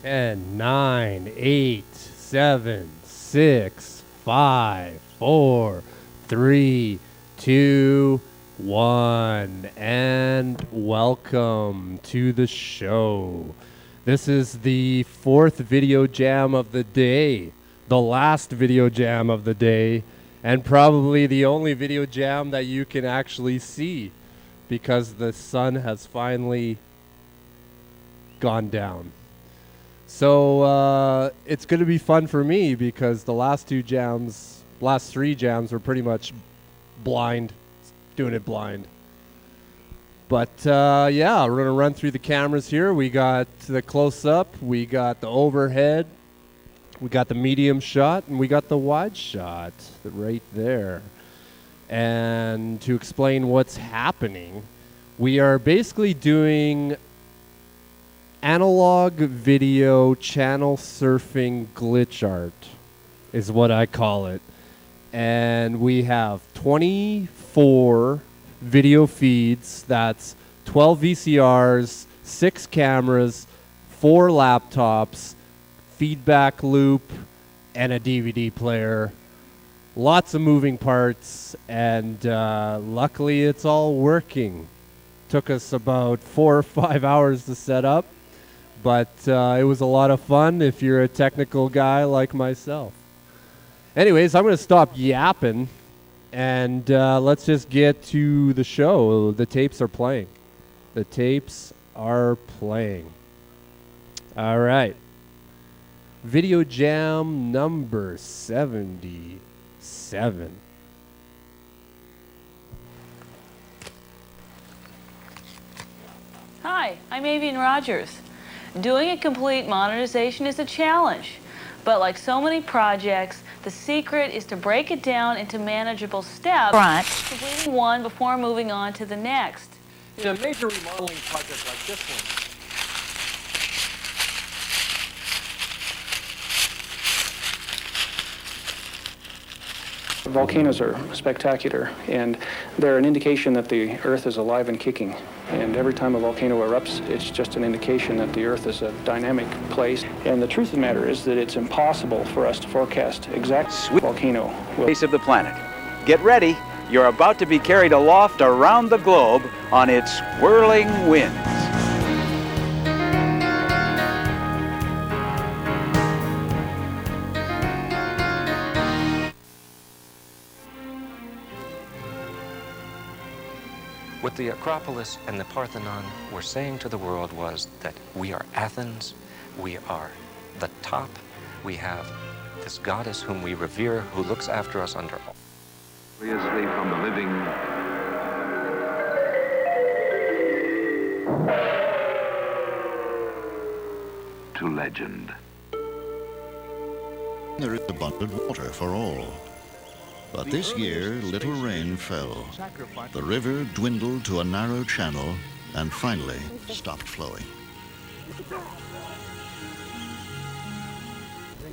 And 9, 8, 7, 6, 5, 4, 3, 2, 1. And welcome to the show. This is the fourth video jam of the day, the last video jam of the day, and probably the only video jam that you can actually see because the sun has finally gone down. So it's going to be fun for me because the last three jams were pretty much blind, doing it blind. But yeah, we're going to run through the cameras here. We got the close-up, we got the overhead, we got the medium shot, and we got the wide shot right there. And to explain what's happening, we are basically doing analog video channel surfing glitch art is what I call it. And we have 24 video feeds. That's 12 VCRs, 6 cameras, 4 laptops, feedback loop, and a DVD player. Lots of moving parts, and luckily it's all working. Took us about 4 or 5 hours to set up, but it was a lot of fun if you're a technical guy like myself. Anyways, I'm going to stop yapping, and let's just get to the show. The tapes are playing. The tapes are playing. All right. Video jam number 77. Hi, I'm Avian Rogers. Doing a complete monetization is a challenge, but like so many projects, the secret is to break it down into manageable steps, completing one before moving on to the next. In a major remodeling project like this one, volcanoes are spectacular, and they're an indication that the Earth is alive and kicking. And every time a volcano erupts, it's just an indication that the Earth is a dynamic place. And the truth of the matter is that it's impossible for us to forecast exact volcano. Face of the planet. Get ready. You're about to be carried aloft around the globe on its whirling winds. What the Acropolis and the Parthenon were saying to the world was that we are Athens, we are the top, we have this goddess whom we revere, who looks after us under all. Seriously from the living to legend. There is abundant water for all. But this year, little rain fell. The river dwindled to a narrow channel and finally stopped flowing.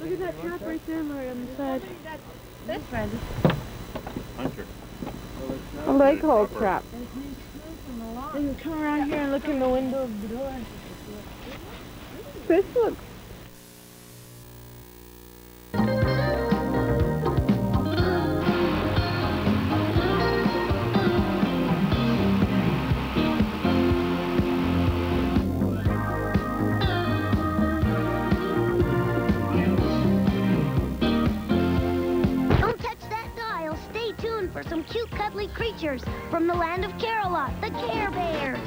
Look at that trap right there, Mary, on the side. This one. I like all trap. You can come around here and look in the window of the door. This looks. For some cute, cuddly creatures from the land of Care-a-Lot, the Care Bears.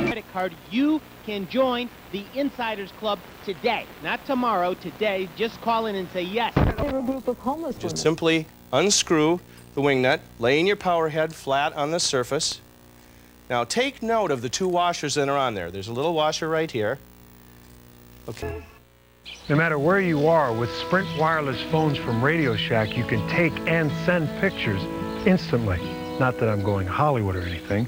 Credit card, you can join the Insiders Club today. Not tomorrow, today. Just call in and say yes. They were a group of homeless women. just simply unscrew the wing nut, laying your power head flat on the surface. Now take note of the 2 washers that are on there. There's a little washer right here. Okay. No matter where you are, with Sprint wireless phones from Radio Shack, you can take and send pictures instantly. Not that I'm going Hollywood or anything.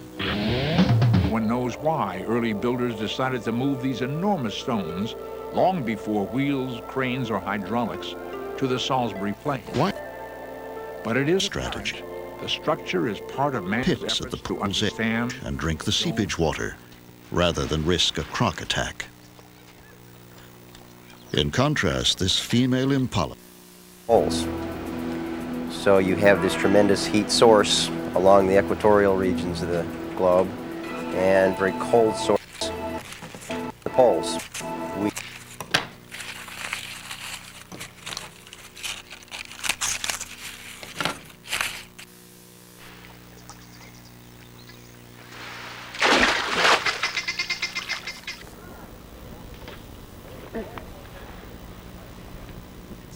One knows why early builders decided to move these enormous stones long before wheels, cranes, or hydraulics to the Salisbury Plain. Why? But it is Strategy. The structure is part of man's pits efforts at the to pool's understand edge and drink the seepage water, rather than risk a croc attack. In contrast, this female impala poles. So you have this tremendous heat source along the equatorial regions of the globe and very cold source the poles.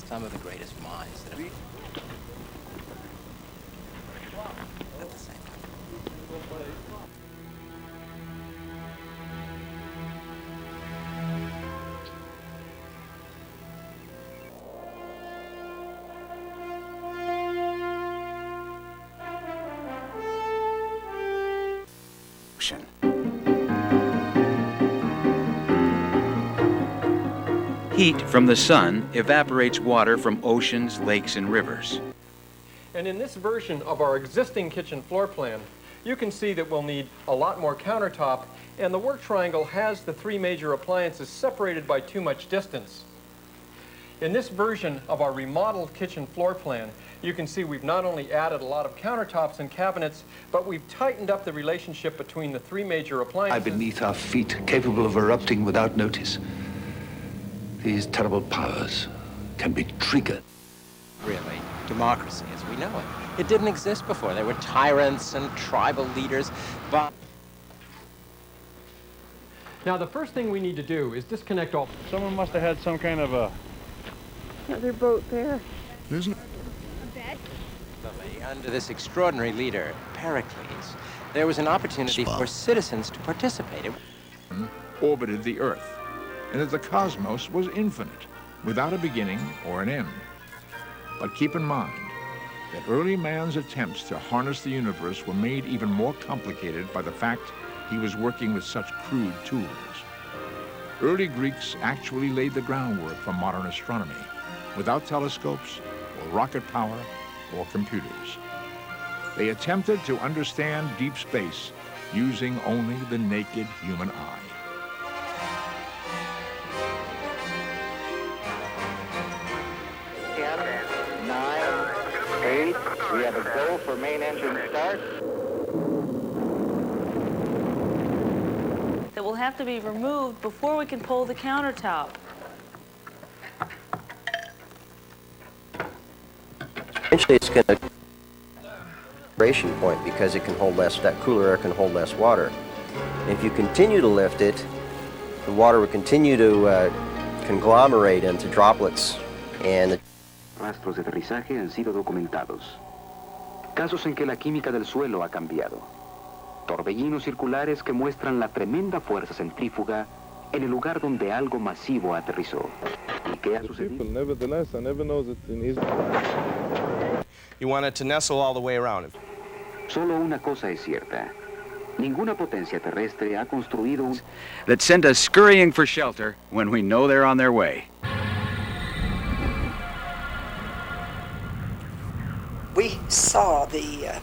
Some of the greatest minds that have at the same ocean. Heat from the sun evaporates water from oceans, lakes, and rivers. And in this version of our existing kitchen floor plan, you can see that we'll need a lot more countertop, and the work triangle has the three major appliances separated by too much distance. In this version of our remodeled kitchen floor plan, you can see we've not only added a lot of countertops and cabinets, but we've tightened up the relationship between the three major appliances. Beneath our feet, capable of erupting without notice. These terrible powers can be triggered. really democracy as we know it. It didn't exist before. There were tyrants and tribal leaders, but... Now, the first thing we need to do is disconnect all... Someone must have had some kind of a... Another boat there. Isn't it? A bed? Under this extraordinary leader, Pericles, there was an opportunity for citizens to participate. Orbited the Earth, and that the cosmos was infinite, without a beginning or an end. But keep in mind that early man's attempts to harness the universe were made even more complicated by the fact he was working with such crude tools. Early Greeks actually laid the groundwork for modern astronomy, without telescopes or rocket power or computers. They attempted to understand deep space using only the naked human eye. We have a go for main engine start. That will have to be removed before we can pull the countertop. Eventually it's going to vibration point because it can hold less, that cooler air can hold less water. And if you continue to lift it, the water will continue to conglomerate into droplets, and Rastros de aterrizaje han sido documentados. Casos en que la química del suelo ha cambiado. Torbellinos circulares que muestran la tremenda fuerza centrífuga en el lugar donde algo masivo aterrizó. ¿Y qué ha sucedido? Nevertheless, I never know that in Israel. You want it to nestle all the way around. Solo una cosa es cierta. Ninguna potencia terrestre ha construido un... that send us scurrying for shelter when we know they're on their way. We saw the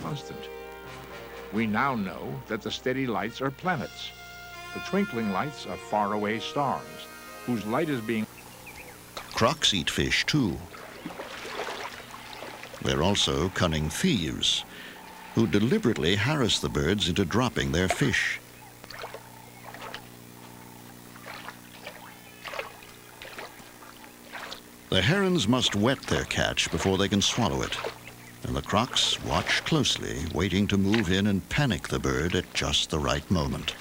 constant. We now know that the steady lights are planets. The twinkling lights are faraway stars, whose light is being... Crocs eat fish, too. They're also cunning thieves, who deliberately harass the birds into dropping their fish. The herons must wet their catch before they can swallow it, and the crocs watch closely, waiting to move in and panic the bird at just the right moment.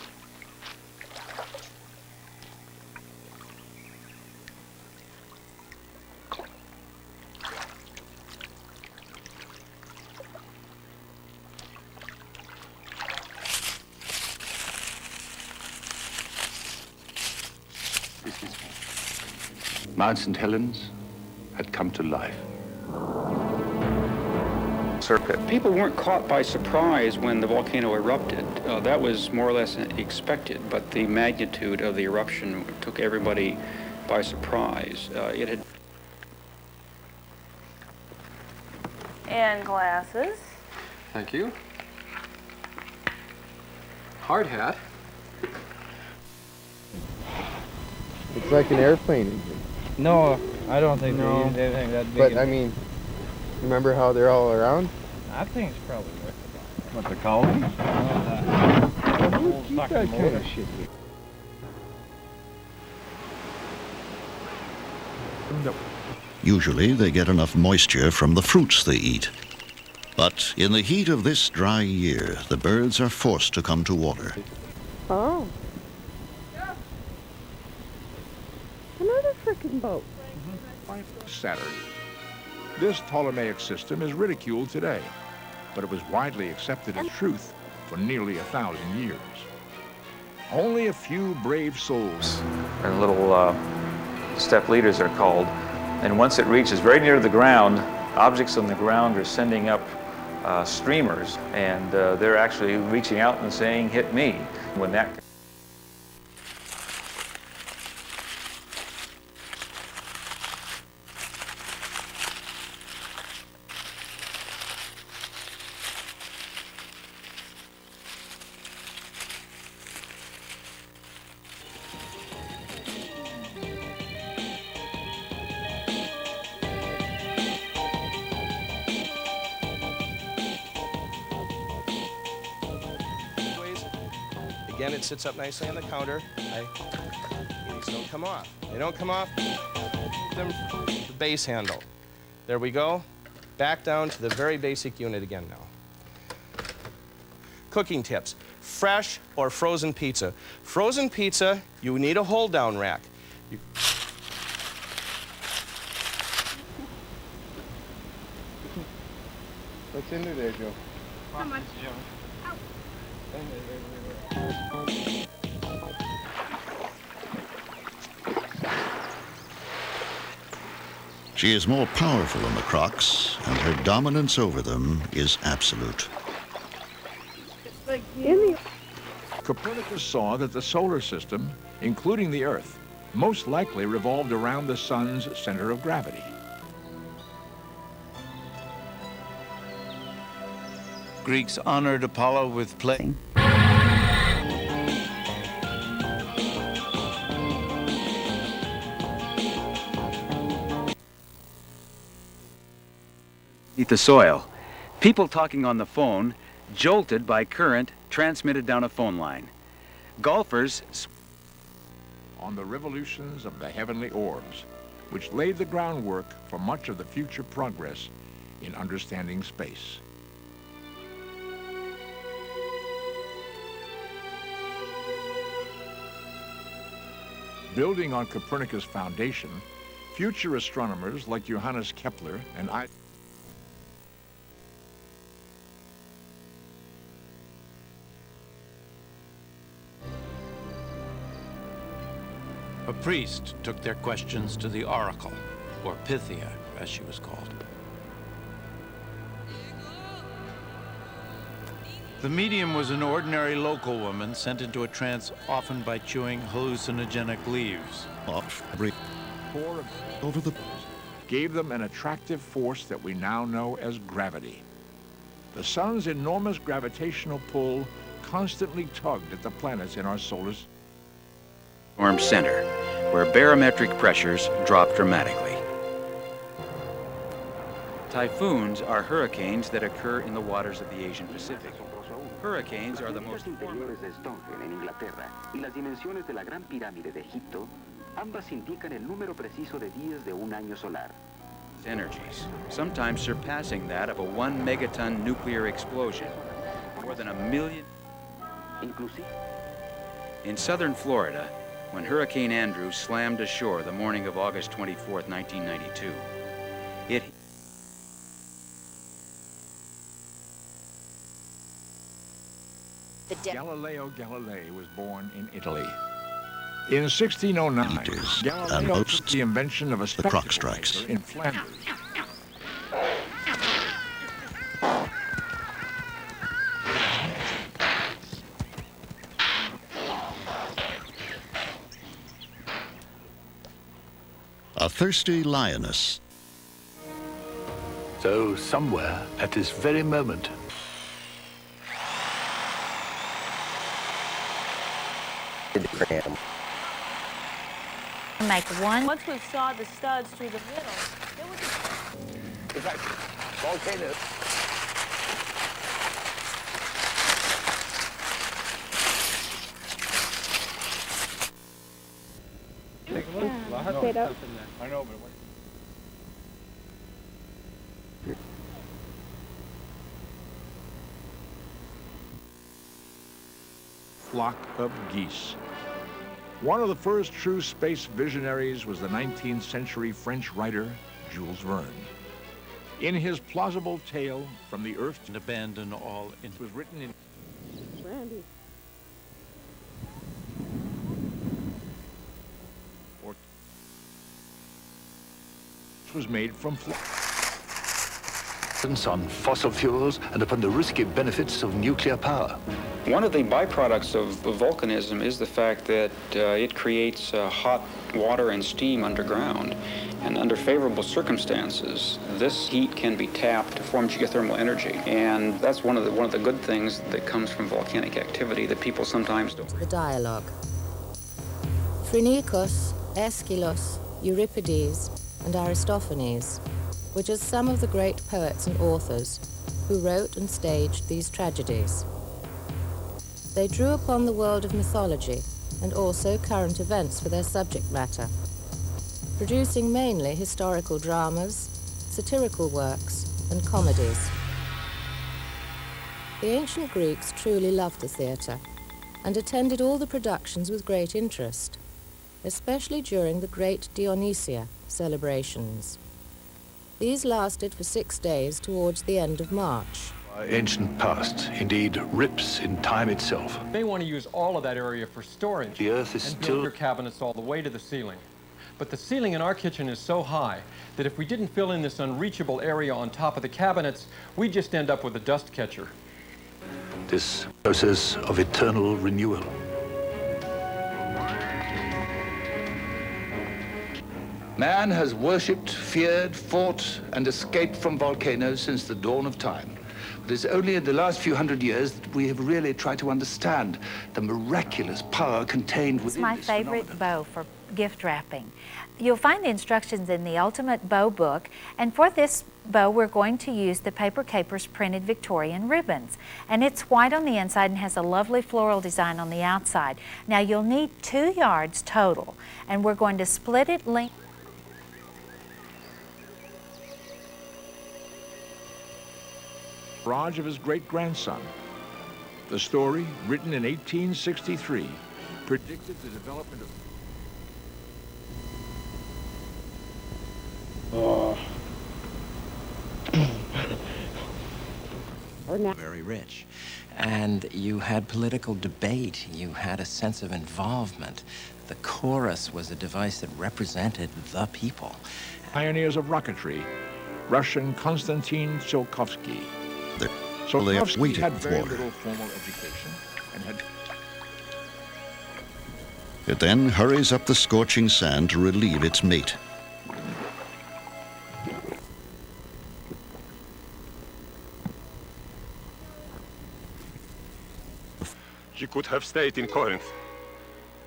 Mount St. Helens had come to life. circuit. People weren't caught by surprise when the volcano erupted. That was more or less expected, but the magnitude of the eruption took everybody by surprise. It had. And glasses. Thank you. Hard hat. It's like an airplane engine. No, I don't think they use anything that big. But I mean, remember how they're all around? I think it's probably worth it. What, the columns? Keep that kind of shit here. Usually they get enough moisture from the fruits they eat. But in the heat of this dry year, the birds are forced to come to water. Oh. Another frickin' boat. Saturn. This Ptolemaic system is ridiculed today, but it was widely accepted as truth for nearly 1,000 years. Only a few brave souls. And little step leaders are called. And once it reaches very near the ground, objects on the ground are sending up streamers, and they're actually reaching out and saying, "Hit me." When that Again, it sits up nicely on the counter. These don't come off. They don't come off. The base handle. There we go. Back down to the very basic unit again now. Cooking tips. Fresh or frozen pizza. Frozen pizza, you need a hold-down rack. What's in there, Joe? How much? She is more powerful than the crocs, and her dominance over them is absolute. Copernicus saw that the solar system, including the Earth, most likely revolved around the sun's center of gravity. Greeks honored Apollo with play. the soil. People talking on the phone, jolted by current transmitted down a phone line. Golfers on the revolutions of the heavenly orbs, which laid the groundwork for much of the future progress in understanding space. Building on Copernicus' foundation, future astronomers like Johannes Kepler and A priest took their questions to the oracle, or Pythia, as she was called. The medium was an ordinary local woman sent into a trance often by chewing hallucinogenic leaves. Over the gave them an attractive force that we now know as gravity. The sun's enormous gravitational pull constantly tugged at the planets in our solar system. Storm center, where barometric pressures drop dramatically. Typhoons are hurricanes that occur in the waters of the Asian Pacific. Hurricanes are the most interiores de Stonehenge en Inglaterra y las dimensiones de la Gran Pirámide de Egipto, ambas indican el número preciso de días de un año solar. Energies, sometimes surpassing that of a 1 megaton nuclear explosion, more than 1 million. Inclusive. In southern Florida, when Hurricane Andrew slammed ashore the morning of August 24, 1992, it Galileo Galilei was born in Italy. In 1609, Galileo announced the invention of a the clock strikes. in Flanders. a thirsty lioness. So somewhere at this very moment, Make one. Once we saw the studs through the middle, there was a... in fact, volcano. Straight up. I know, but what? Flock of geese. One of the first true space visionaries was the 19th century French writer Jules Verne. In his plausible tale, From the Earth And abandon all it was written in Randy. was made from on fossil fuels and upon the risky benefits of nuclear power. One of the byproducts of volcanism is the fact that it creates hot water and steam underground. And under favorable circumstances, this heat can be tapped to form geothermal energy. And that's one of the good things that comes from volcanic activity that people sometimes don't. The dialogue. Phrynichus, Aeschylus, Euripides, and Aristophanes were just some of the great poets and authors who wrote and staged these tragedies. They drew upon the world of mythology and also current events for their subject matter, producing mainly historical dramas, satirical works, and comedies. The ancient Greeks truly loved the theatre and attended all the productions with great interest, especially during the great Dionysia celebrations. These lasted for 6 days towards the end of March. Our ancient past indeed rips in time itself. They want to use all of that area for storage. The earth is and still... build your cabinets all the way to the ceiling. But the ceiling in our kitchen is so high that if we didn't fill in this unreachable area on top of the cabinets, we'd just end up with a dust catcher. This process of eternal renewal. Man has worshipped, feared, fought, and escaped from volcanoes since the dawn of time. It is only in the last few hundred years that we have really tried to understand the miraculous power contained within this It's my favorite bow for gift wrapping. You'll find the instructions in the Ultimate Bow book, and for this bow we're going to use the Paper Capers printed Victorian ribbons. And it's white on the inside and has a lovely floral design on the outside. Now you'll need 2 yards total, and we're going to split it length. barrage of his great-grandson. The story, written in 1863, predicted the development of... Very rich. And you had political debate. You had a sense of involvement. The chorus was a device that represented the people. Pioneers of rocketry, Russian Konstantin Tsiolkovsky. So they have Tsiolkovsky waited had very for. little formal education and had... It then hurries up the scorching sand to relieve its mate. She could have stayed in Corinth.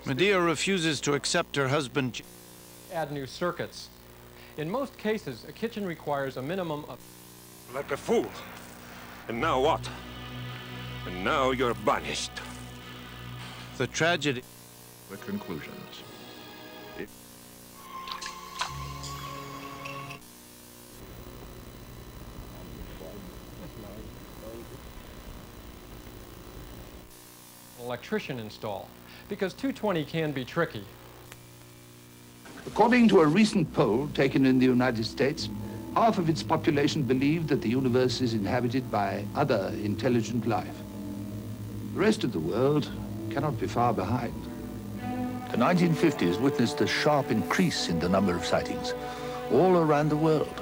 Medea refuses to accept her husband. Add new circuits. In most cases, a kitchen requires a minimum of... Like a fool. And now what? And now you're banished. The tragedy. The conclusions. electrician install, because 220 can be tricky. According to a recent poll taken in the United States, half of its population believed that the universe is inhabited by other intelligent life. The rest of the world cannot be far behind. The 1950s witnessed a sharp increase in the number of sightings all around the world,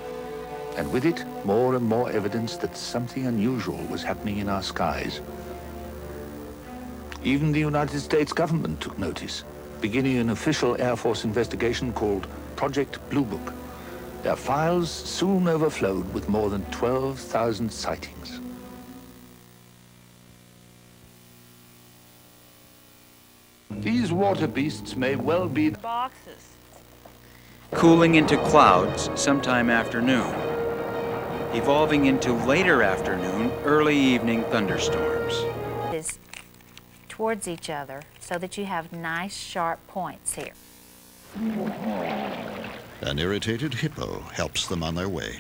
and with it, more and more evidence that something unusual was happening in our skies. Even the United States government took notice, beginning an official Air Force investigation called Project Blue Book. Their files soon overflowed with more than 12,000 sightings. These water beasts may well be boxes. Cooling into clouds sometime afternoon, evolving into later afternoon, early evening thunderstorms. Is towards each other so that you have nice sharp points here. An irritated hippo helps them on their way.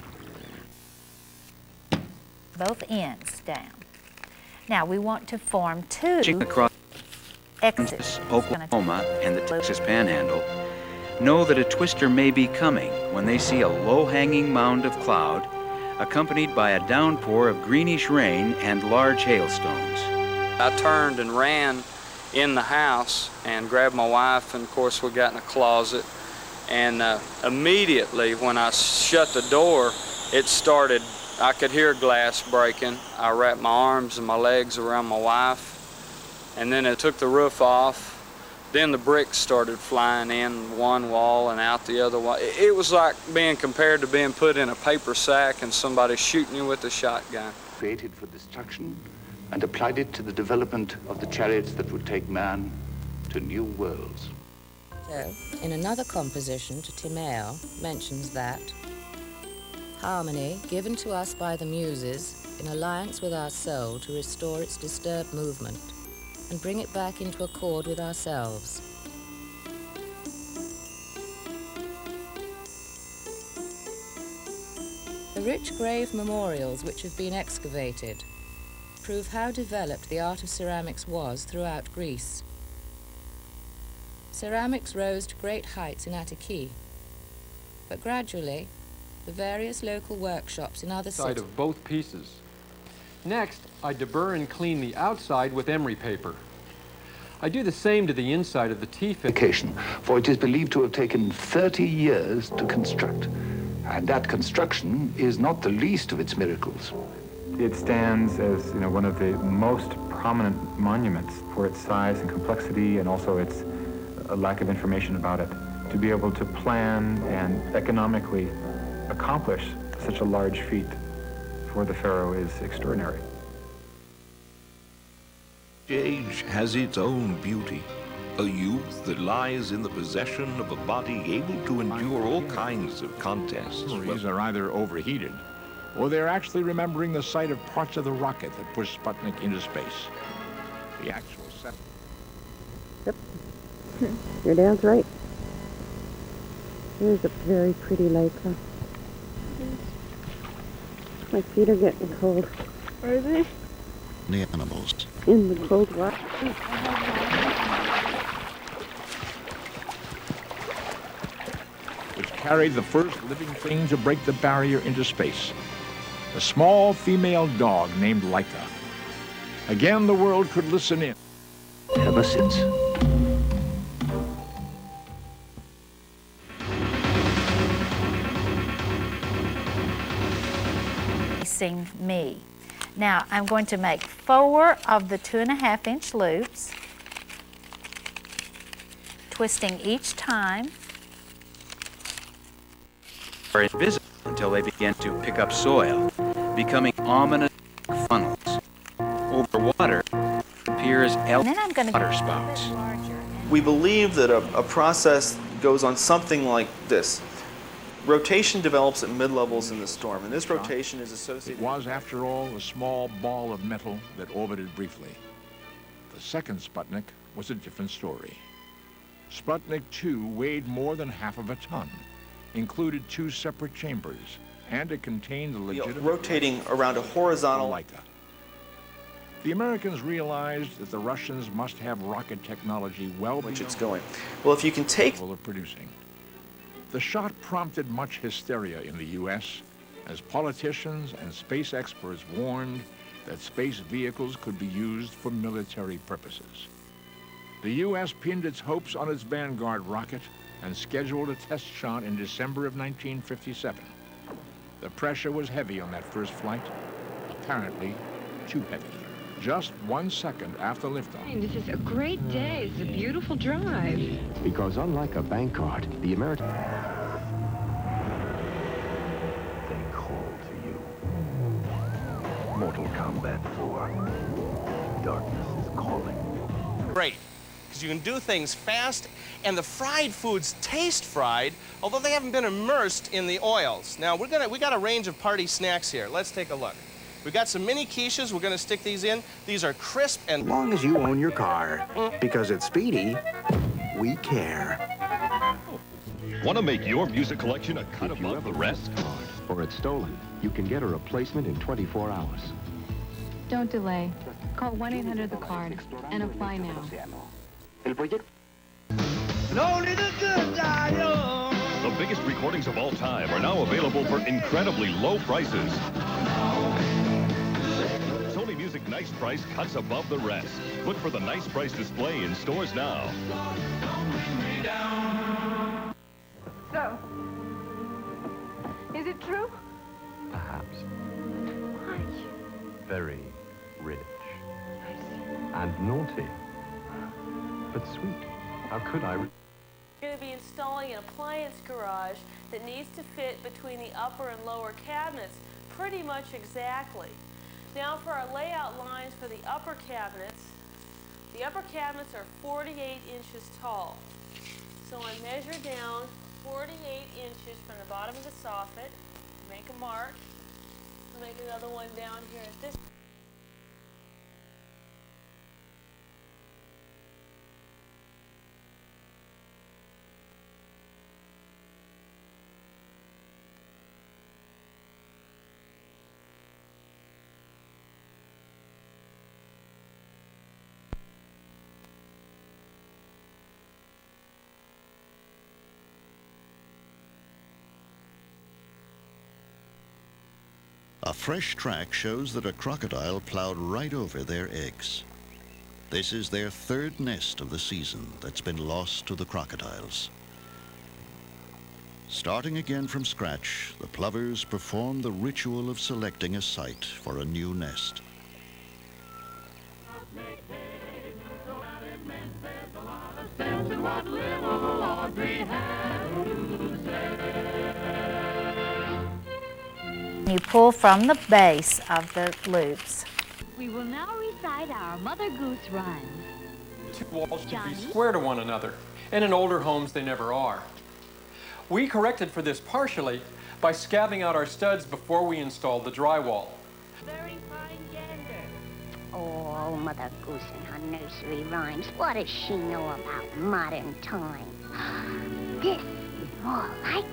Both ends down. Now we want to form two Across exits. Oklahoma and the Texas Panhandle know that a twister may be coming when they see a low-hanging mound of cloud accompanied by a downpour of greenish rain and large hailstones. I turned and ran in the house and grabbed my wife, and of course we got in a closet, and immediately when I shut the door, it started, I could hear glass breaking. I wrapped my arms and my legs around my wife, and then it took the roof off. Then the bricks started flying in one wall and out the other wall. It was like being compared to being put in a paper sack and somebody shooting you with a shotgun. Created for destruction and applied it to the development of the chariots that would take man to new worlds. So, in another composition to Timeo, mentions that harmony given to us by the muses in alliance with our soul to restore its disturbed movement and bring it back into accord with ourselves. The rich grave memorials which have been excavated prove how developed the art of ceramics was throughout Greece. Ceramics rose to great heights in Attiki, but gradually the various local workshops in other Side cities of both pieces. Next, I deburr and clean the outside with emery paper. I do the same to the inside of the T-fin. For it is believed to have taken 30 years to construct. And that construction is not the least of its miracles. It stands as, one of the most prominent monuments for its size and complexity, and also its lack of information about it. To be able to plan and economically accomplish such a large feat for the pharaoh is extraordinary. Age has its own beauty. A youth that lies in the possession of a body able to endure all kinds of contests. Memories are either overheated, or they're actually remembering the site of parts of the rocket that pushed Sputnik into space. The actual set. Yep. Your dad's right. Here's a very pretty lake, huh? My feet are getting cold. Are they? The animals. In the cold water. Which carried the first living thing to break the barrier into space. A small female dog named Laika. Again, the world could listen in. Ever since. Facing me. Now I'm going to make 4 of the 2.5-inch loops, twisting each time. Are invisible until they begin to pick up soil, becoming ominous funnels. Over water appears water spouts. We believe that a process goes on something like this. Rotation develops at mid-levels in the storm, and this rotation is associated... It was, after all, a small ball of metal that orbited briefly. The second Sputnik was a different story. Sputnik 2 weighed more than half of a ton, included 2 separate chambers, and it contained a legitimate... rotating around a horizontal... Laika. The Americans realized that the Russians must have rocket technology well which it's going. Well, if you can take... ...of producing. The shot prompted much hysteria in the U.S. as politicians and space experts warned that space vehicles could be used for military purposes. The U.S. pinned its hopes on its Vanguard rocket and scheduled a test shot in December of 1957. The pressure was heavy on that first flight, apparently too heavy. Just 1 second after liftoff. This is a great day. It's a beautiful drive. Because unlike a bank card, the American... Darkness is calling. Great, because you can do things fast, and the fried foods taste fried, although they haven't been immersed in the oils. Now, we got a range of party snacks here. Let's take a look. We got some mini quiches. We're going to stick these in. These are crisp and... As long as you own your car, because at Speedy, we care. Want to make your music collection a cut above the rest? Or it's stolen, you can get a replacement in 24 hours. Don't delay. Call 1-800-THE-CARD and apply now. Only the good die young. The biggest recordings of all time are now available for incredibly low prices. Sony Music Nice Price cuts above the rest. Look for the Nice Price display in stores now. So, is it true? Perhaps. Why? Very rich. And naughty. But sweet. How could I? We're going to be installing an appliance garage that needs to fit between the upper and lower cabinets pretty much exactly. Now for our layout lines for the upper cabinets are 48 inches tall. So I measure down 48 inches from the bottom of the soffit, make a mark, I'll make another one down here at this. A fresh track shows that a crocodile plowed right over their eggs. This is their third nest of the season that's been lost to the crocodiles. Starting again from scratch, the plovers perform the ritual of selecting a site for a new nest. You pull from the base of the loops. We will now recite our Mother Goose rhyme. Two walls should be square to one another, and in older homes they never are. We corrected for this partially by scabbing out our studs before we installed the drywall. Very fine gander. Oh, Mother Goose and her nursery rhymes. What does she know about modern times? This is more like it.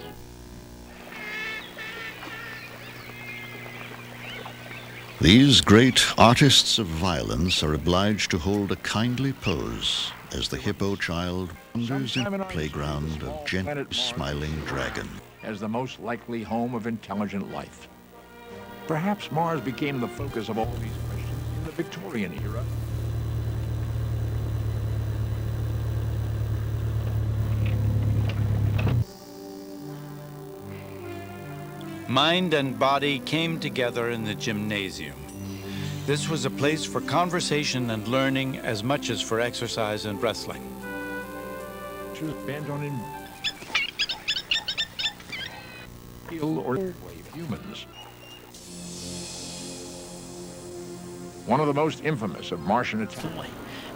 These great artists of violence are obliged to hold a kindly pose as the hippo child wanders in the playground of gently smiling dragon. As the most likely home of intelligent life. Perhaps Mars became the focus of all these questions in the Victorian era. Mind and body came together in the gymnasium. This was a place for conversation and learning as much as for exercise and wrestling. She was bent on ill or slave humans. One of the most infamous of Martian attacks.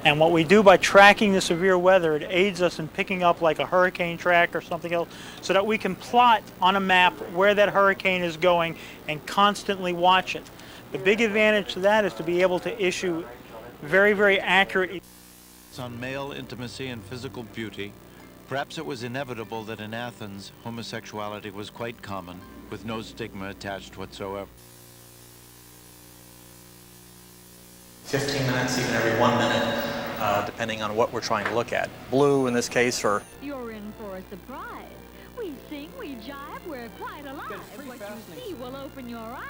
And what we do by tracking the severe weather, it aids us in picking up like a hurricane track or something else so that we can plot on a map where that hurricane is going and constantly watch it. The big advantage to that is to be able to issue very, very accurate... On male intimacy and physical beauty, perhaps it was inevitable that in Athens, homosexuality was quite common, with no stigma attached whatsoever. 15 minutes, even every 1 minute, depending on what we're trying to look at. Blue, in this case, or... You're in for a surprise. We sing, we jive, we're quite alive. What you see will open your eyes.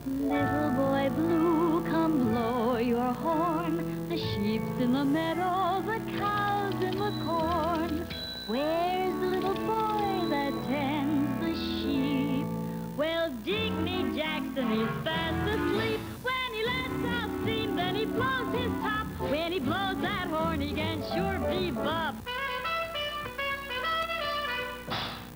Little boy blue, come blow your horn. The sheep's in the meadow, the cow's in the corn. Where's the little boy that tends the sheep? Well, Digny Jackson is fast asleep. When he lets out steam, then he blows his top. When he blows that horn, he can sure bebop.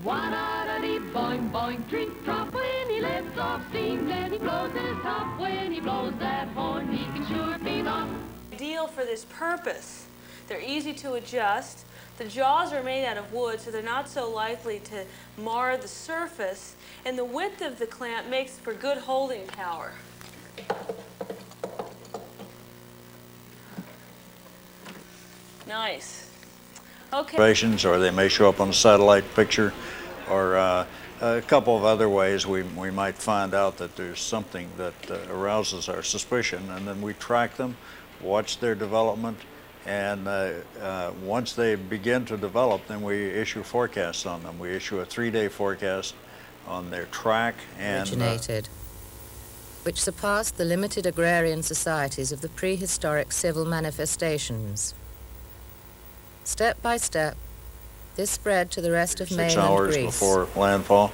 One-a-da-dee, boing, boing, drink drop. When he lets lets off steam, then he blows his top. When he blows that horn, he can sure be the ideal for this purpose. They're easy to adjust. The jaws are made out of wood, so they're not so likely to mar the surface, and the width of the clamp makes for good holding power. Nice. Okay. Or they may show up on a satellite picture, or a couple of other ways we might find out that there's something that arouses our suspicion, and then we track them, watch their development, and once they begin to develop, then we issue forecasts on them. We issue a 3-day forecast on their track and originated, which surpassed the limited agrarian societies of the prehistoric civil manifestations. Step by step, this spread to the rest of mainland 6 hours Greece. before landfall.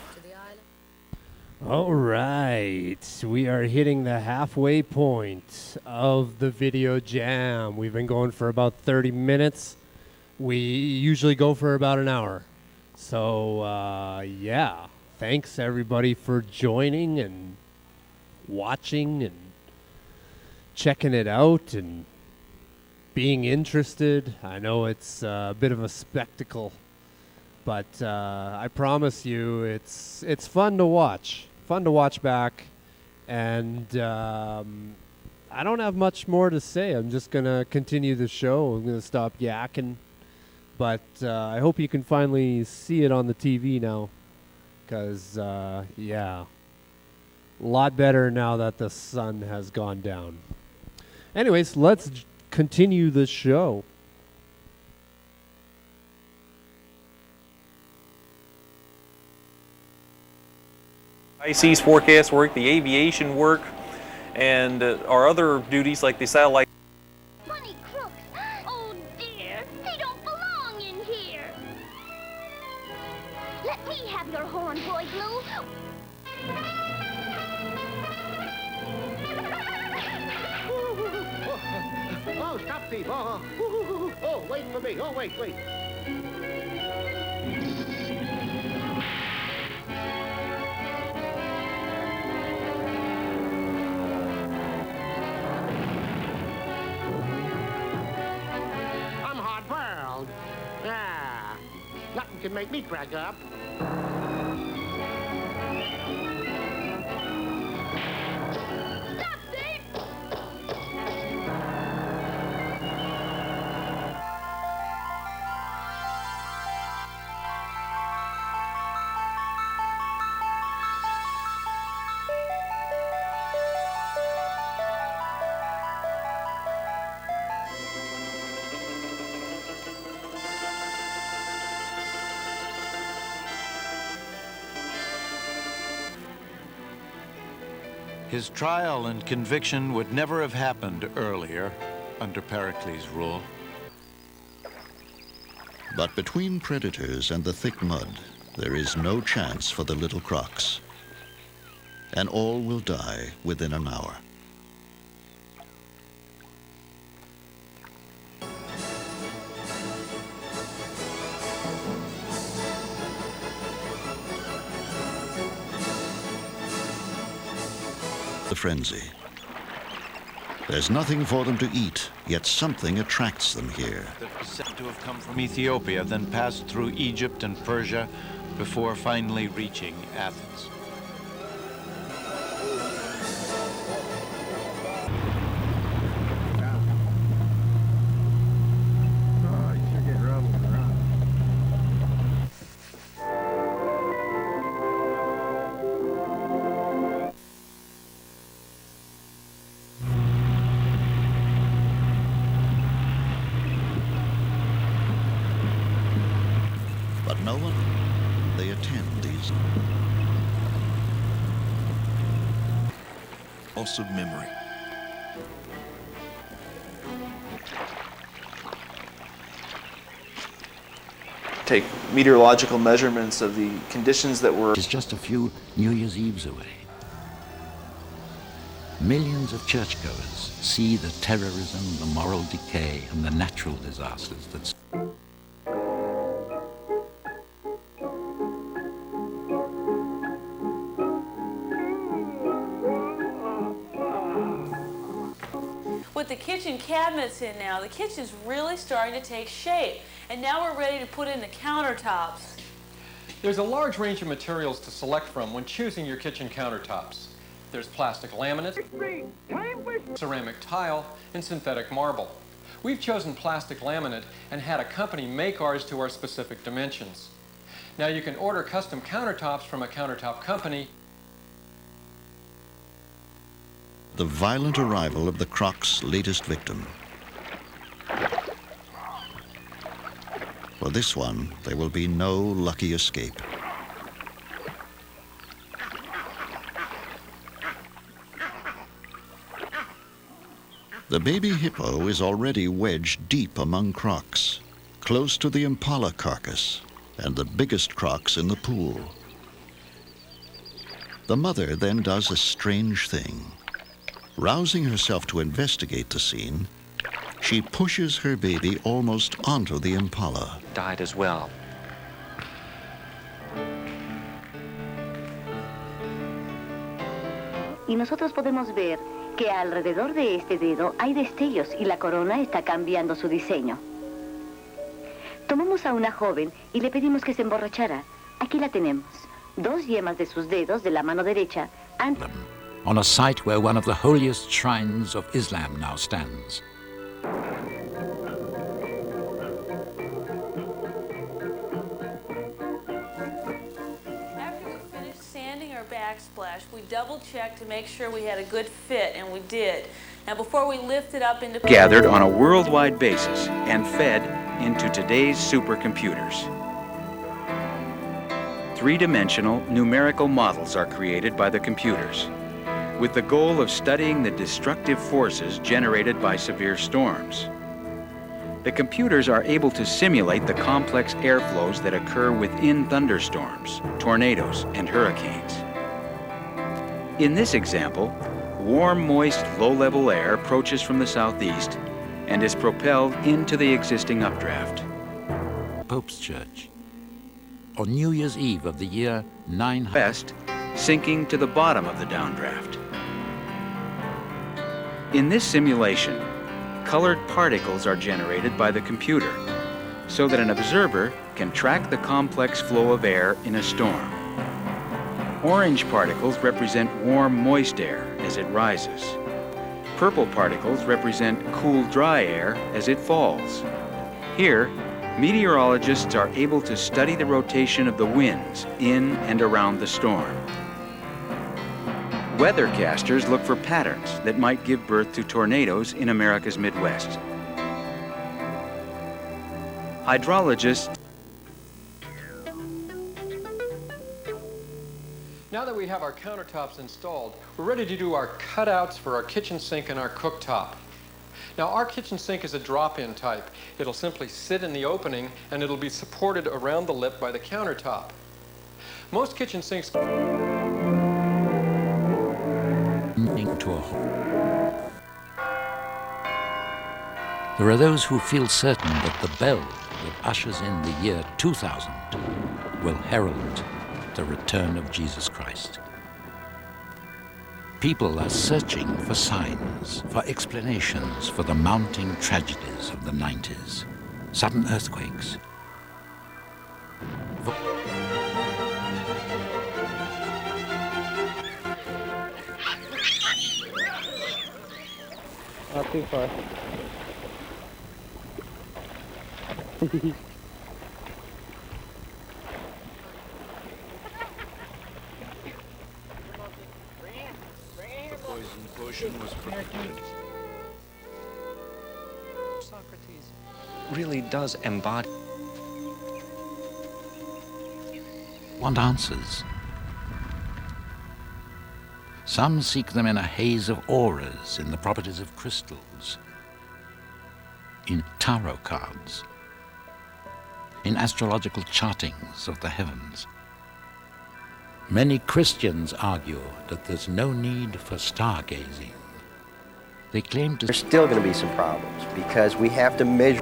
All right, we are hitting the halfway point of the video jam. We've been going for about 30 minutes. We usually go for about an hour. So, yeah, thanks everybody for joining and watching and checking it out and being interested. I know it's a bit of a spectacle, but I promise you it's fun to watch. Fun to watch back. And I don't have much more to say. I'm just going to continue the show. I'm going to stop yakking. But I hope you can finally see it on the TV now. Because, yeah, a lot better now that the sun has gone down. Anyways, let's continue the show. IC's forecast work, the aviation work, and our other duties like the satellite. Funny crooks! Oh dear, they don't belong in here! Let me have your horn, Boy Blue! Oh, stop thief! Oh, wait for me! Oh, wait! I'm hard-boiled. Ah, nothing can make me crack up. His trial and conviction would never have happened earlier under Pericles' rule. But between predators and the thick mud, there is no chance for the little crocs. And all will die within an hour. The frenzy. There's nothing for them to eat, yet something attracts them here. That was said to have come from Ethiopia, then passed through Egypt and Persia before finally reaching Athens. But no one, they attend these. Loss of memory. Take meteorological measurements of the conditions that were. It's just a few New Year's Eves away. Millions of churchgoers see the terrorism, the moral decay, and the natural disasters that. With the kitchen cabinets in now, the kitchen's really starting to take shape. And now we're ready to put in the countertops. There's a large range of materials to select from when choosing your kitchen countertops. There's plastic laminate, ceramic tile, and synthetic marble. We've chosen plastic laminate and had a company make ours to our specific dimensions. Now you can order custom countertops from a countertop company. The violent arrival of the croc's latest victim. For this one, there will be no lucky escape. The baby hippo is already wedged deep among crocs, close to the impala carcass and the biggest crocs in the pool. The mother then does a strange thing. Rousing herself to investigate the scene, she pushes her baby almost onto the impala. Died as well. Y nosotros podemos ver que alrededor de este dedo hay destellos y la corona está cambiando su diseño. Tomamos a una joven y le pedimos que se emborrachara. Aquí la tenemos. 2 yemas de sus dedos de la mano derecha han... On a site where one of the holiest shrines of Islam now stands. After we finished sanding our backsplash, we double-checked to make sure we had a good fit, and we did. Now, before we lift it up into... Gathered on a worldwide basis and fed into today's supercomputers. 3-dimensional numerical models are created by the computers, with the goal of studying the destructive forces generated by severe storms. The computers are able to simulate the complex airflows that occur within thunderstorms, tornadoes, and hurricanes. In this example, warm, moist, low-level air approaches from the southeast and is propelled into the existing updraft. Pope's Church. On New Year's Eve of the year 900... West, sinking to the bottom of the downdraft. In this simulation, colored particles are generated by the computer so that an observer can track the complex flow of air in a storm. Orange particles represent warm, moist air as it rises. Purple particles represent cool, dry air as it falls. Here, meteorologists are able to study the rotation of the winds in and around the storm. Weathercasters look for patterns that might give birth to tornadoes in America's Midwest. Hydrologists... Now that we have our countertops installed, we're ready to do our cutouts for our kitchen sink and our cooktop. Now, our kitchen sink is a drop-in type. It'll simply sit in the opening and it'll be supported around the lip by the countertop. Most kitchen sinks... to a hole. There are those who feel certain that the bell that ushers in the year 2000 will herald the return of Jesus Christ. People are searching for signs, for explanations for the mounting tragedies of the 90s. Sudden earthquakes. Not too far. Poison potion was perfected. Socrates really does embody. Want answers. Some seek them in a haze of auras, in the properties of crystals, in tarot cards, in astrological chartings of the heavens. Many Christians argue that there's no need for stargazing. They claim to... There's still going to be some problems because we have to measure.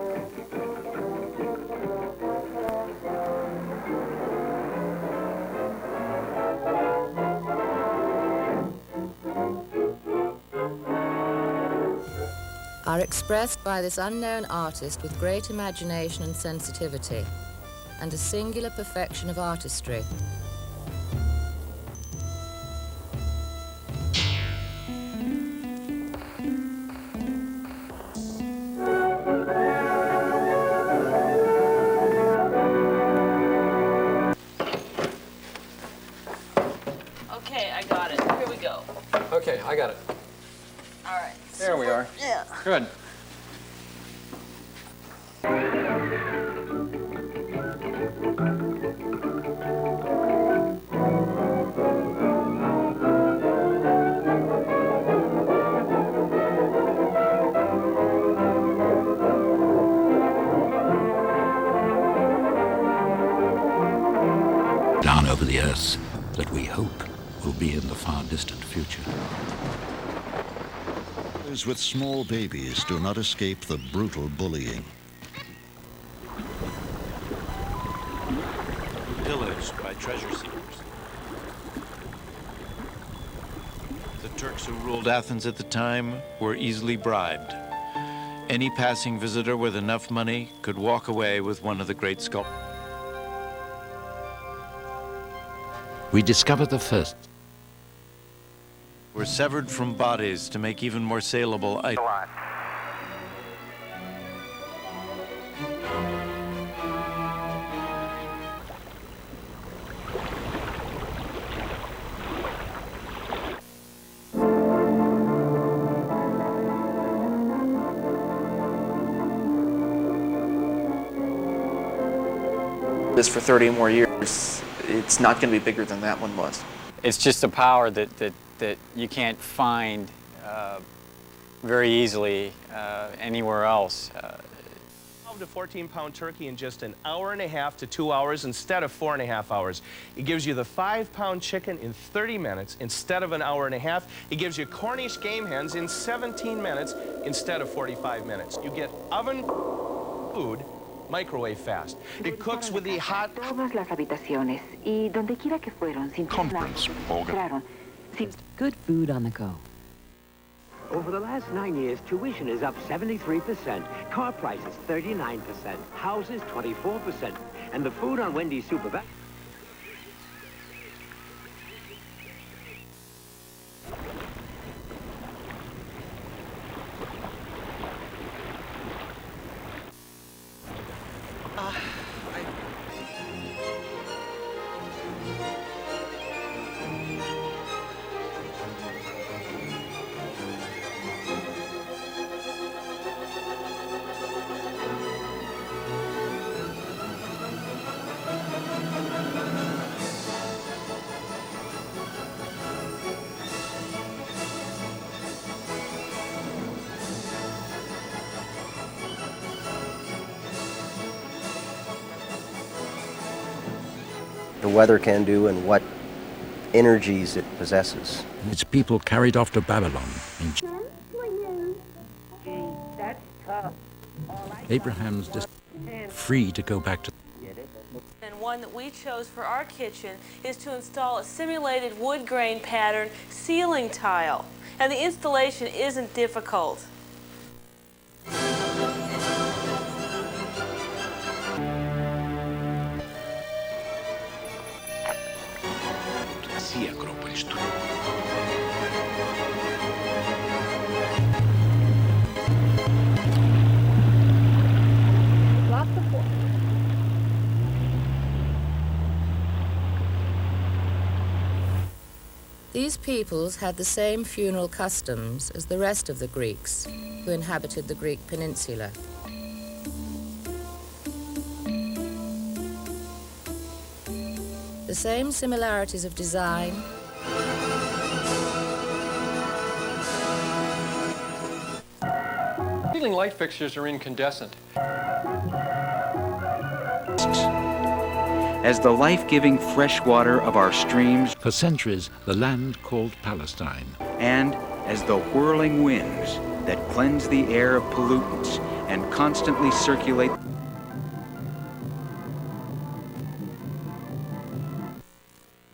are expressed by this unknown artist with great imagination and sensitivity, and a singular perfection of artistry. Okay, I got it. Here we go. Okay, I got it. All right. There we are. Yeah. Good. Down over the earth that we hope will be in the far distant future. Those with small babies do not escape the brutal bullying. Pillaged by treasure seekers. The Turks who ruled Athens at the time were easily bribed. Any passing visitor with enough money could walk away with one of the great sculptures. We discover the first. Were severed from bodies to make even more saleable items. This for 30 more years, it's not going to be bigger than that one was. It's just a power that you can't find very easily anywhere else. 12 to 14-pound turkey in just an hour and a half to 2 hours instead of 4.5 hours. It gives you the 5-pound chicken in 30 minutes instead of an hour and a half. It gives you Cornish game hens in 17 minutes instead of 45 minutes. You get oven food, microwave fast. It cooks with the hot... Todas las habitaciones y donde quiera que fueron sin Conference organ. Good food on the go. Over the last 9 years, tuition is up 73%, car prices 39%, houses 24%, and the food on Wendy's Super... The weather can do and what energies it possesses. Its people carried off to Babylon. That's tough. Abraham's free to go back to. And one that we chose for our kitchen is to install a simulated wood grain pattern ceiling tile. And the installation isn't difficult. Sì, Acropolis. These peoples had the same funeral customs as the rest of the Greeks who inhabited the Greek peninsula. The same similarities of design, Ceiling light fixtures are incandescent. As the life-giving fresh water of our streams, for centuries, the land called Palestine. And as the whirling winds that cleanse the air of pollutants and constantly circulate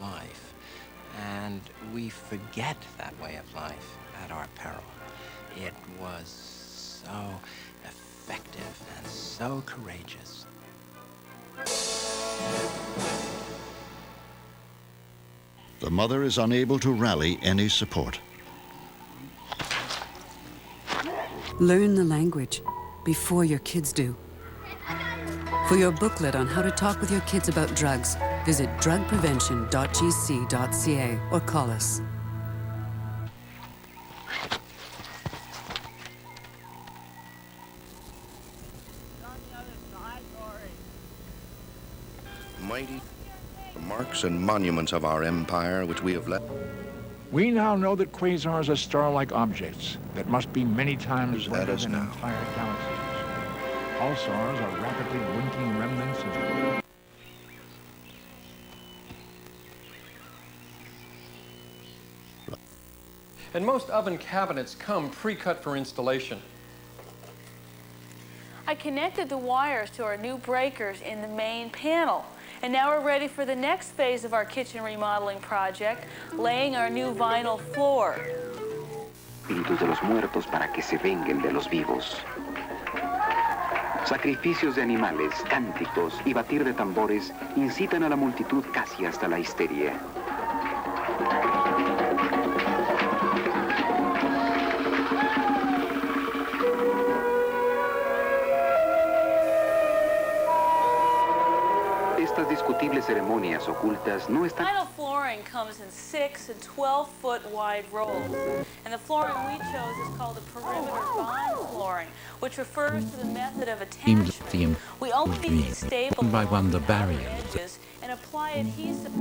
life, and we forget that way of life at our peril. It was so effective and so courageous. The mother is unable to rally any support. Learn the language before your kids do. For your booklet on how to talk with your kids about drugs, visit drugprevention.gc.ca or call us. Mighty the marks and monuments of our empire which we have left. We now know that quasars are star-like objects that must be many times larger than entire galaxies. Pulsars are rapidly winking remnants of... And most oven cabinets come pre-cut for installation. I connected the wires to our new breakers in the main panel. And now we're ready for the next phase of our kitchen remodeling project, laying our new vinyl floor. Espíritus de los muertos para que se venguen de los vivos. Sacrificios de animales, cánticos y batir de tambores incitan a la multitud casi hasta la histeria. Estas discutibles ceremonias ocultas no están... Vinyl flooring comes in 6 and 12-foot wide rolls. And the flooring we chose is called the perimeter bond flooring, which refers to the method of attachment. We only need to stabilize by one the barrier edges and apply adhesive.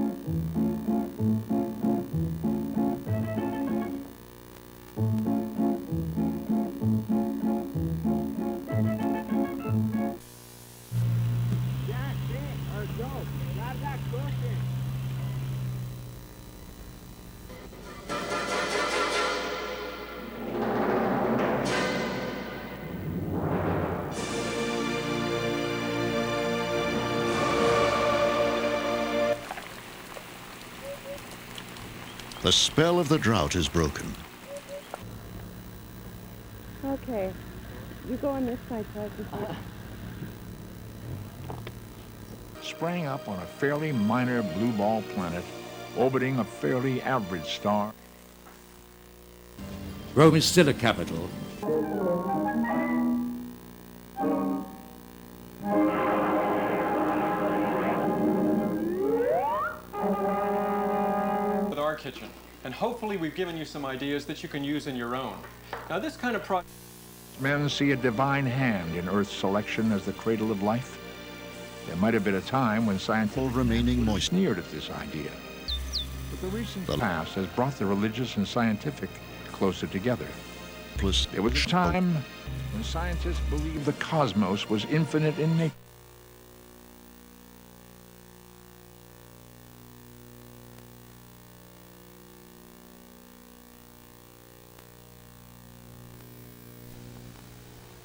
The spell of the drought is broken. Okay. You go on this side, so I can see. Sprang up on a fairly minor blue ball planet, orbiting a fairly average star. Rome is still a capital. With our kitchen. And hopefully we've given you some ideas that you can use in your own. Now this kind of project... Men see a divine hand in Earth's selection as the cradle of life. There might have been a time when scientists remaining moist sneered at this idea. But the recent past has brought the religious and scientific closer together. There was a time when scientists believed the cosmos was infinite in nature.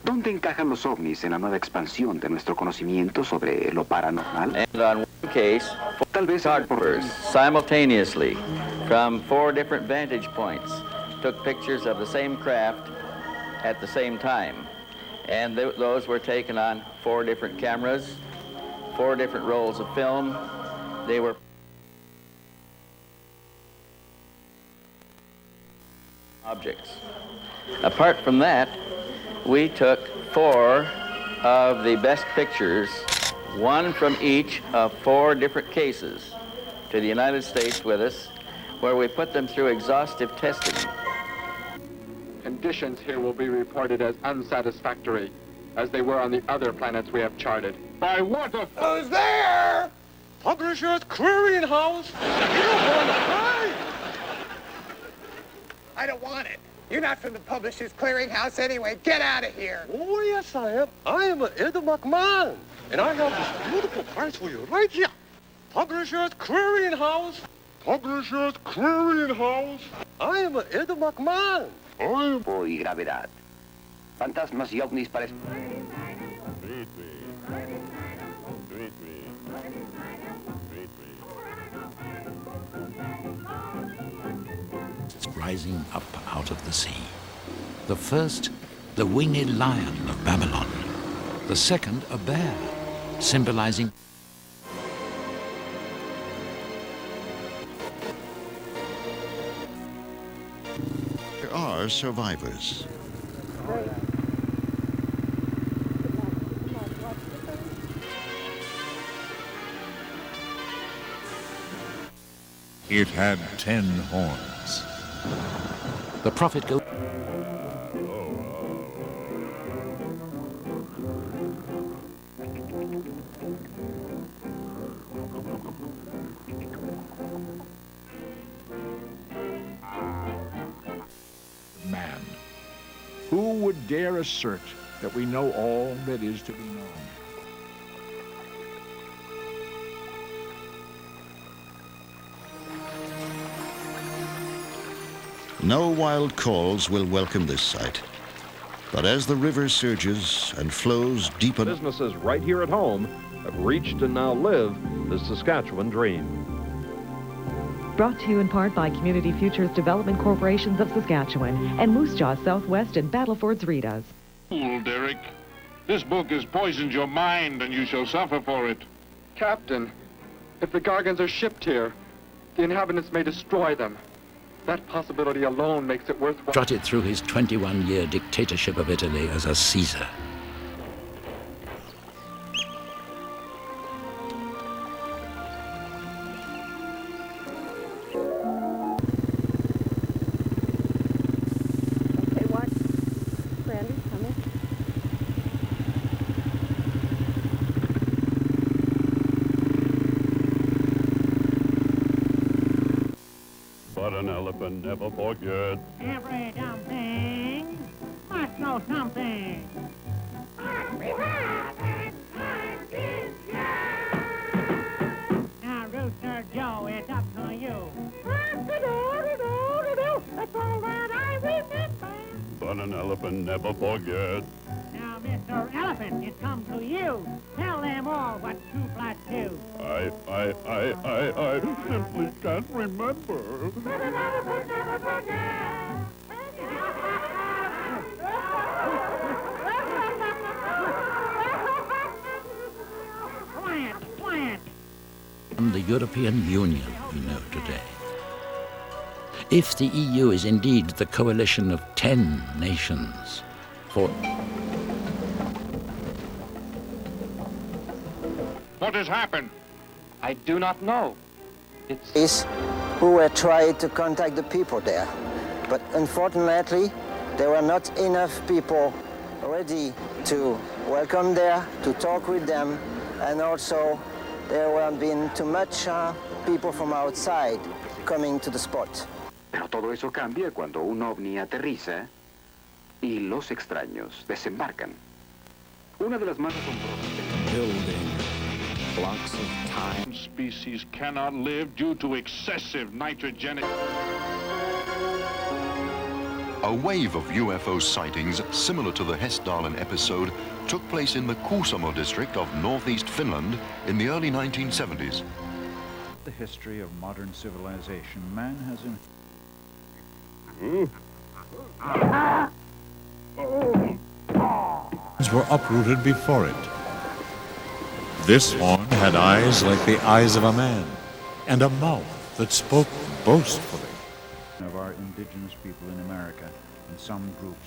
¿Dónde encajan los ovnis en la nueva expansión de nuestro conocimiento sobre lo paranormal? And on one case, tal vez photographers simultaneously from 4 different vantage points took pictures of the same craft at the same time. And those were taken on 4 different cameras, 4 different rolls of film. They were objects. Apart from that, we took 4 of the best pictures, 1 from each of 4 different cases, to the United States with us, where we put them through exhaustive testing. Conditions here will be reported as unsatisfactory, as they were on the other planets we have charted. By what the Who's there? Publisher's Clearinghouse. You don't want to hide. I don't want it. You're not from the Publishers Clearinghouse anyway. Get out of here. Oh, yes, I am. I am Ed McMahon, and I have this beautiful prize for you right here. Publishers Clearinghouse. Publishers Clearinghouse. I am Ed McMahon. Y gravedad. Fantasmas y ovnis parecen... Rising up out of the sea. The first the winged lion of Babylon, the second a bear, symbolizing there are survivors. It had 10 horns. the prophet goes. Man, who would dare assert that we know all that is to be known? No wild calls will welcome this site. But as the river surges and flows deeper, businesses right here at home have reached and now live the Saskatchewan dream. Brought to you in part by Community Futures Development Corporations of Saskatchewan and Moose Jaw Southwest and Battleford's Ritas. Fool, Derek. This book has poisoned your mind and you shall suffer for it. Captain, if the Gargans are shipped here, the inhabitants may destroy them. That possibility alone makes it worthwhile. Strutted through his 21-year dictatorship of Italy as a Caesar. Okay, watch. Brandy's coming. But an elephant never forgets. Every dumb thing must know something. Now, Rooster Joe, it's up to you. That's all that I remember. But an elephant never forgets. Now, Mr. Elephant, it comes to you. Tell them all what 2 plus 2. I simply can't remember. Quiet. And the European Union we know today. If the EU is indeed the coalition of 10 nations, for What has happened? I do not know. It's who were trying to contact the people there. But unfortunately, there were not enough people ready to welcome there, to talk with them, and also there weren't been too much people from outside coming to the spot. Pero todo eso cambia cuando un ovni aterriza y los extraños desembarcan. Una de las más asombrosas Building blocks of time. Species cannot live due to excessive nitrogenic. A wave of UFO sightings similar to the Hessdalen episode took place in the Kuusamo district of northeast Finland in the early 1970s. The history of modern civilization, man has were uprooted before it. This horn had eyes like the eyes of a man, and a mouth that spoke boastfully. Of our indigenous people in America and some groups.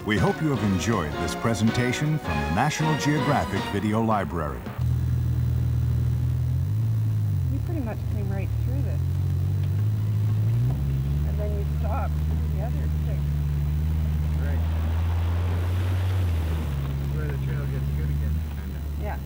We hope you have enjoyed this presentation from the National Geographic Video Library. You pretty much came right through this. And then you stopped through the other thing. Right. Where the trail gets good again, kind of. Yeah.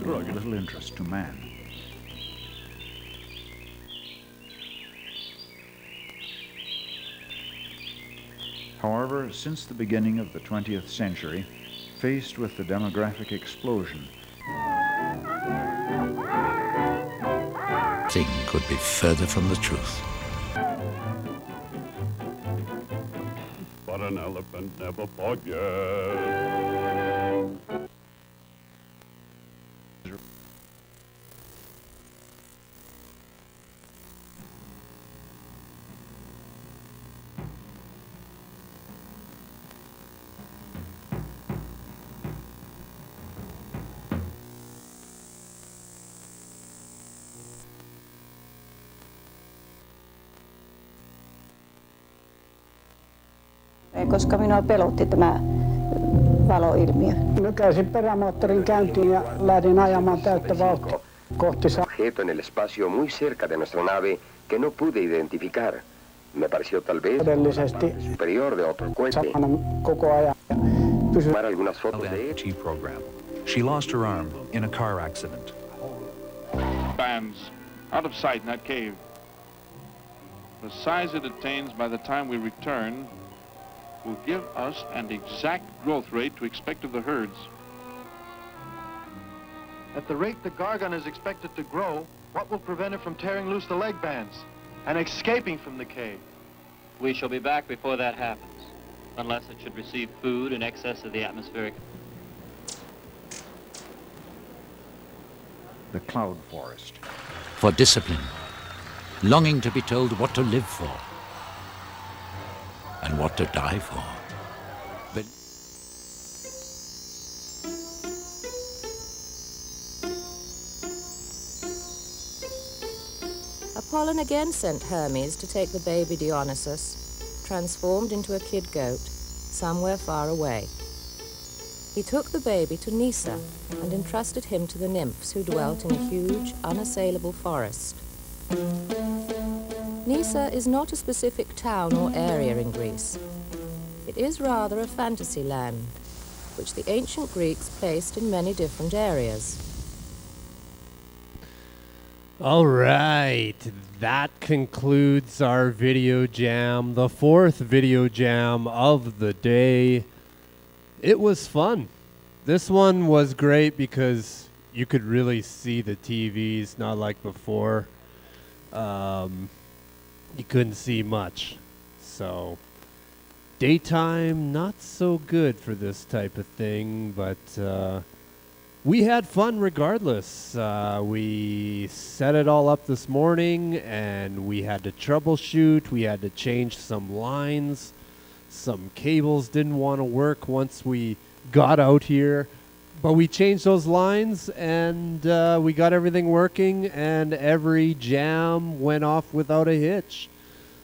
Rugged little interest to man. However, since the beginning of the 20th century, faced with the demographic explosion, nothing could be further from the truth. But an elephant never forgets. Koska minua pelotti tämä valoilmiö. Nykäisin perämoottorin käyntiin ja lähdin ajamaan täyttä vauhtia kohti objeto en el espacio muy cerca de nuestra nave que no pude identificar. Me pareció tal vez superior de otro cohete. koko ajan. Tomar algunas fotos de él. Program. She lost her arm in a car accident. Bands out of sight in that cave. The size it attains by the time we return will give us an exact growth rate to expect of the herds. At the rate the Gargon is expected to grow, what will prevent it from tearing loose the leg bands and escaping from the cave? We shall be back before that happens, unless it should receive food in excess of the atmospheric. the cloud forest. For discipline, longing to be told what to live for and what to die for. But Apollon again sent Hermes to take the baby Dionysus, transformed into a kid goat, somewhere far away. He took the baby to Nysa and entrusted him to the nymphs who dwelt in a huge, unassailable forest. Nysa is not a specific town or area in Greece. It is rather a fantasy land, which the ancient Greeks placed in many different areas. All right, that concludes our video jam, the fourth video jam of the day. It was fun. This one was great because you could really see the TVs, not like before. You couldn't see much. So, daytime, not so good for this type of thing, but we had fun regardless. We set it all up this morning, and we had to troubleshoot. We had to change some lines. Some cables didn't want to work once we got out here. But we changed those lines, and we got everything working, and every jam went off without a hitch.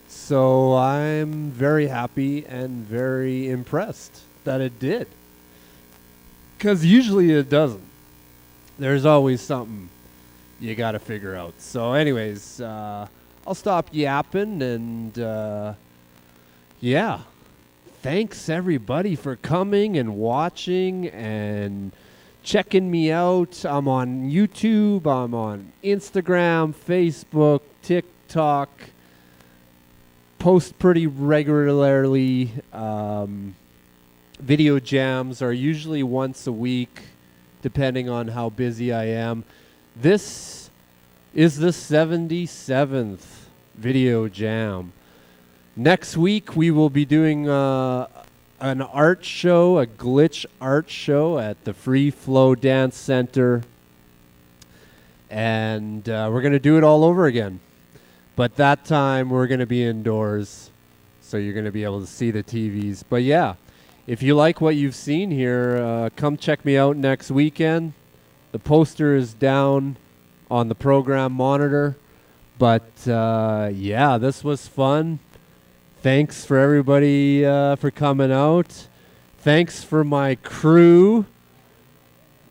So I'm very happy and very impressed that it did. Because usually it doesn't. There's always something you got to figure out. So anyways, I'll stop yapping, and yeah. Thanks everybody for coming and watching and checking me out. I'm on YouTube, I'm on Instagram, Facebook, TikTok. Post pretty regularly. Video jams are usually once a week, depending on how busy I am. This is the 77th video jam. Next week, we will be doing an art show, a glitch art show at the Free Flow Dance Center. And we're going to do it all over again. But that time, we're going to be indoors, so you're going to be able to see the TVs. But yeah, if you like what you've seen here, come check me out next weekend. The poster is down on the program monitor. But yeah, this was fun. Thanks for everybody for coming out. Thanks for my crew.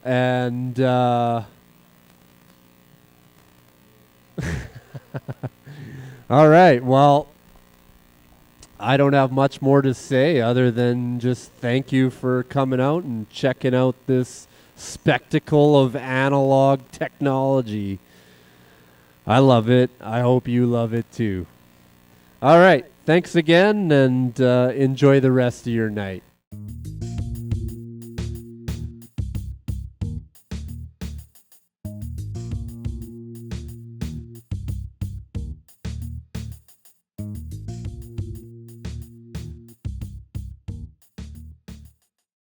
And all right, well, I don't have much more to say other than just thank you for coming out and checking out this spectacle of analog technology. I love it. I hope you love it too. All right. Thanks again, and enjoy the rest of your night.